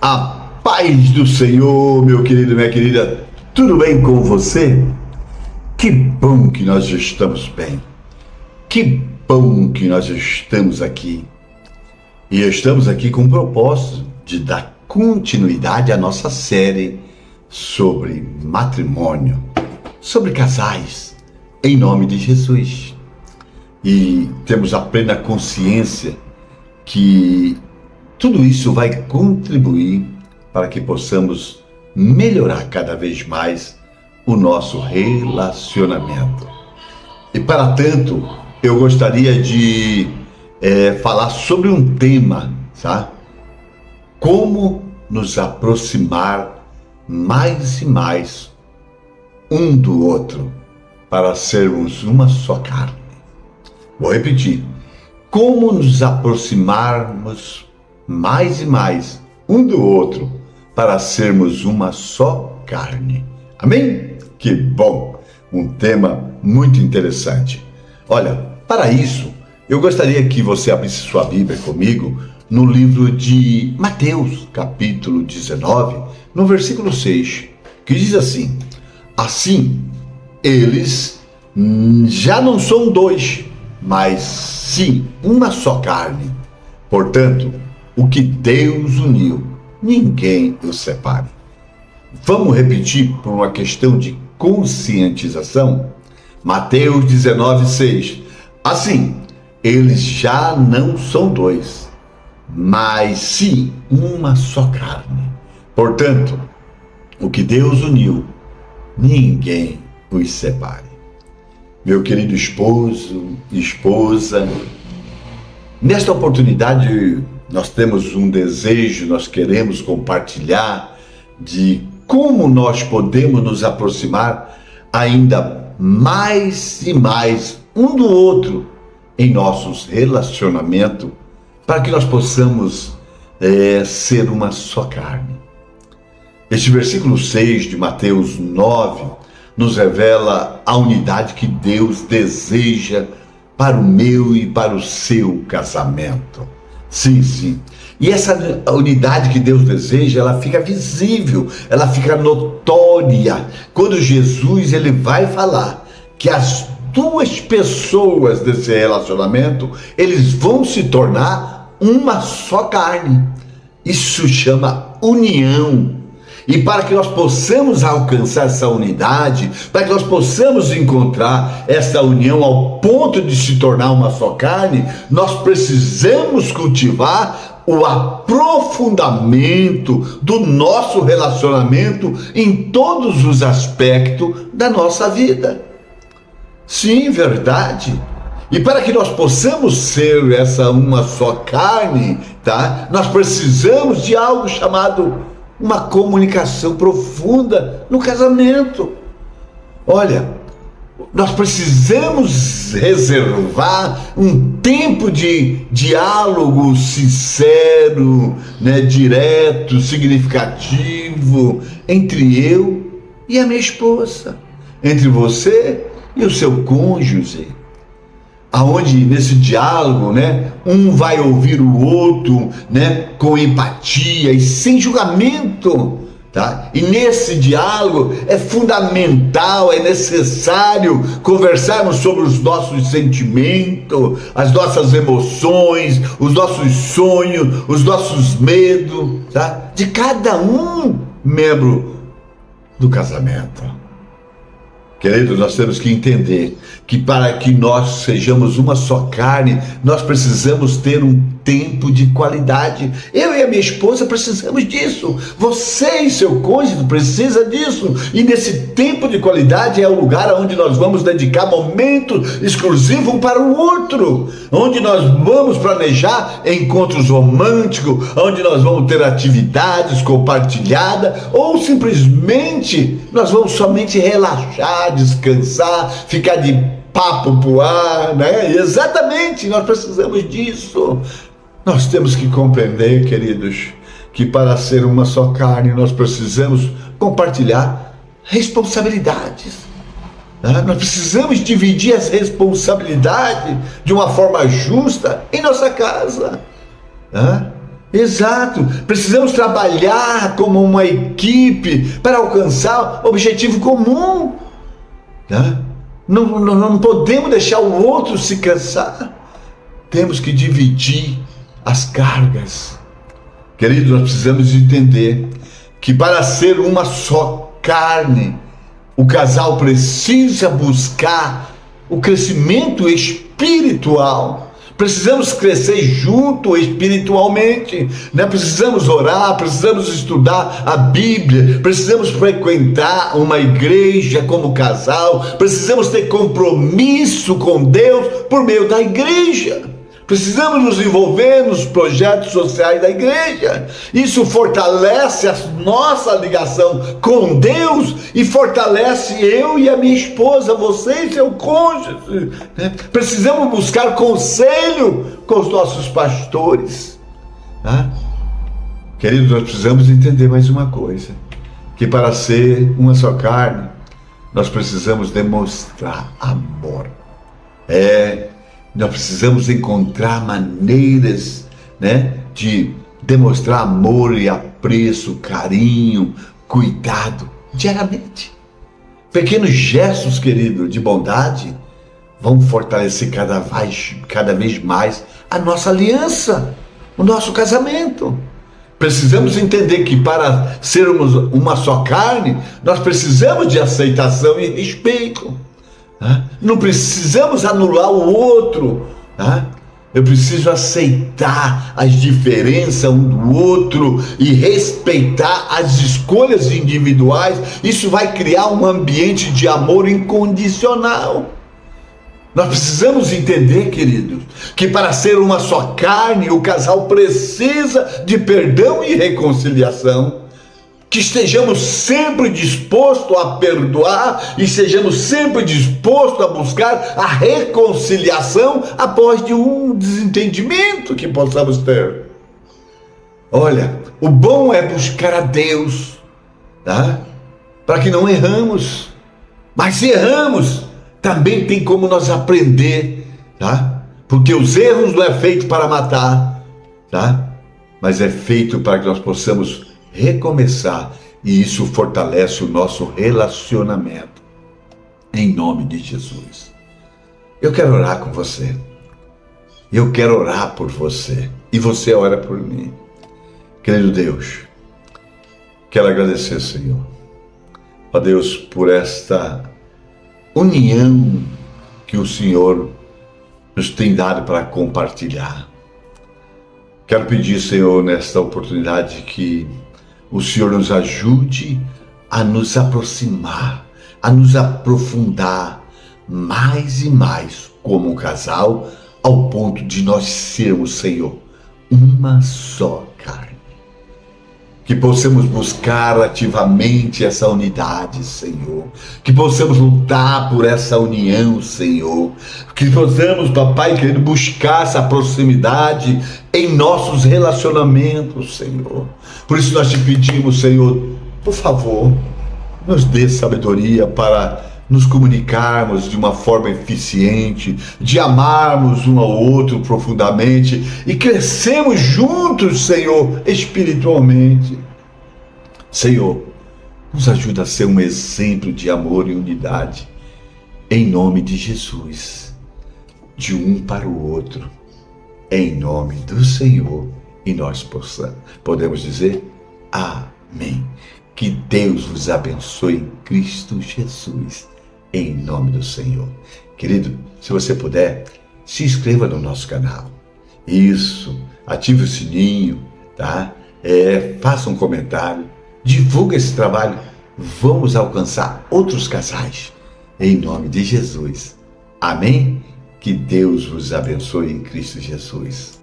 A paz do Senhor, meu querido, minha querida, tudo bem com você? Que bom que nós estamos bem, que bom que nós estamos aqui. E estamos aqui com o propósito de dar continuidade à nossa série sobre matrimônio, sobre casais, em nome de Jesus. E temos a plena consciência que tudo isso vai contribuir para que possamos melhorar cada vez mais o nosso relacionamento. E para tanto, eu gostaria de falar sobre um tema, tá? Como nos aproximar mais e mais um do outro para sermos uma só carne. Vou repetir. Como nos aproximarmos mais e mais um do outro para sermos uma só carne. Amém? Que bom! Um tema muito interessante. Olha, para isso, eu gostaria que você abrisse sua Bíblia comigo no livro de Mateus, capítulo 19, no versículo 6, que diz assim: assim, eles já não são dois, mas sim uma só carne. Portanto, o que Deus uniu, ninguém o separe. Vamos repetir por uma questão de conscientização? Mateus 19:6. Assim, eles já não são dois, mas sim uma só carne. Portanto, o que Deus uniu, ninguém os separe. Meu querido esposo, esposa, nesta oportunidade nós temos um desejo, nós queremos compartilhar de como nós podemos nos aproximar ainda mais e mais um do outro em nossos relacionamentos, para que nós possamos ser uma só carne. Este versículo 6 de Mateus 9 nos revela a unidade que Deus deseja para o meu e para o seu casamento. Sim, sim. E essa unidade que Deus deseja, ela fica visível, ela fica notória quando Jesus ele vai falar que as duas pessoas desse relacionamento, eles vão se tornar uma só carne. Isso chama união. E para que nós possamos alcançar essa unidade, para que nós possamos encontrar essa união ao ponto de se tornar uma só carne, nós precisamos cultivar o aprofundamento do nosso relacionamento em todos os aspectos da nossa vida. Sim, verdade. E para que nós possamos ser essa uma só carne, tá? Nós precisamos de algo chamado uma comunicação profunda no casamento. Olha, nós precisamos reservar um tempo de diálogo sincero, direto, significativo entre eu e a minha esposa, entre você e o seu cônjuge, aonde nesse diálogo, um vai ouvir o outro, com empatia e sem julgamento, tá? E nesse diálogo é fundamental, é necessário conversarmos sobre os nossos sentimentos, as nossas emoções, os nossos sonhos, os nossos medos, tá? De cada um membro do casamento. Queridos, nós temos que entender que para que nós sejamos uma só carne, nós precisamos ter um tempo de qualidade. Eu e a minha esposa precisamos disso. Você e seu cônjuge precisam disso. E nesse tempo de qualidade é o lugar onde nós vamos dedicar momento exclusivo um para o outro, onde nós vamos planejar encontros românticos, onde nós vamos ter atividades compartilhadas, ou simplesmente nós vamos somente relaxar, descansar, ficar de papo pro ar, Exatamente, nós precisamos disso. Nós temos que compreender, queridos, que para ser uma só carne, nós precisamos compartilhar responsabilidades. Nós precisamos dividir as responsabilidades de uma forma justa em nossa casa. Exato, precisamos trabalhar como uma equipe para alcançar o objetivo comum, né? Não podemos deixar o outro se cansar, temos que dividir as cargas. Queridos, nós precisamos entender que para ser uma só carne, o casal precisa buscar o crescimento espiritual. Precisamos crescer junto espiritualmente, né? Precisamos orar, precisamos estudar a Bíblia, precisamos frequentar uma igreja como casal, precisamos ter compromisso com Deus por meio da igreja. Precisamos nos envolver nos projetos sociais da igreja. Isso fortalece a nossa ligação com Deus e fortalece eu e a minha esposa, você e seu cônjuge, né? Precisamos buscar conselho com os nossos pastores, né? Queridos, nós precisamos entender mais uma coisa, que para ser uma só carne, nós precisamos demonstrar amor. Nós precisamos encontrar maneiras, né, de demonstrar amor e apreço, carinho, cuidado, diariamente. Pequenos gestos, querido, de bondade, vão fortalecer cada vez mais a nossa aliança, o nosso casamento. Precisamos entender que para sermos uma só carne, nós precisamos de aceitação e respeito. Não precisamos anular o outro. Eu preciso aceitar as diferenças um do outro e respeitar as escolhas individuais. Isso vai criar um ambiente de amor incondicional. Nós precisamos entender, queridos, que para ser uma só carne, o casal precisa de perdão e reconciliação. Que estejamos sempre dispostos a perdoar e sejamos sempre dispostos a buscar a reconciliação após de um desentendimento que possamos ter. Olha, o bom é buscar a Deus, tá? Para que não erramos. Mas se erramos, também tem como nós aprender, tá? Porque os erros não é feito para matar, tá? Mas é feito para que nós possamos recomeçar, e isso fortalece o nosso relacionamento, em nome de Jesus. Eu quero orar com você, eu quero orar por você, e você ora por mim. Querido Deus, quero agradecer, Senhor, ó Deus, por esta união que o Senhor nos tem dado para compartilhar. Quero pedir, Senhor, nesta oportunidade que o Senhor nos ajude a nos aproximar, a nos aprofundar mais e mais como um casal, ao ponto de nós sermos, Senhor, uma só carne. Que possamos buscar ativamente essa unidade, Senhor. Que possamos lutar por essa união, Senhor. Que possamos, papai querido, buscar essa proximidade em nossos relacionamentos, Senhor. Por isso nós te pedimos, Senhor, por favor, nos dê sabedoria para nos comunicarmos de uma forma eficiente, de amarmos um ao outro profundamente e crescemos juntos, Senhor, espiritualmente. Senhor, nos ajuda a ser um exemplo de amor e unidade, em nome de Jesus, de um para o outro, em nome do Senhor, e nós podemos dizer amém. Que Deus vos abençoe em Cristo Jesus, em nome do Senhor. Querido, se você puder, se inscreva no nosso canal. Isso, ative o sininho, tá? Faça um comentário, divulgue esse trabalho. Vamos alcançar outros casais, em nome de Jesus. Amém? Que Deus vos abençoe em Cristo Jesus.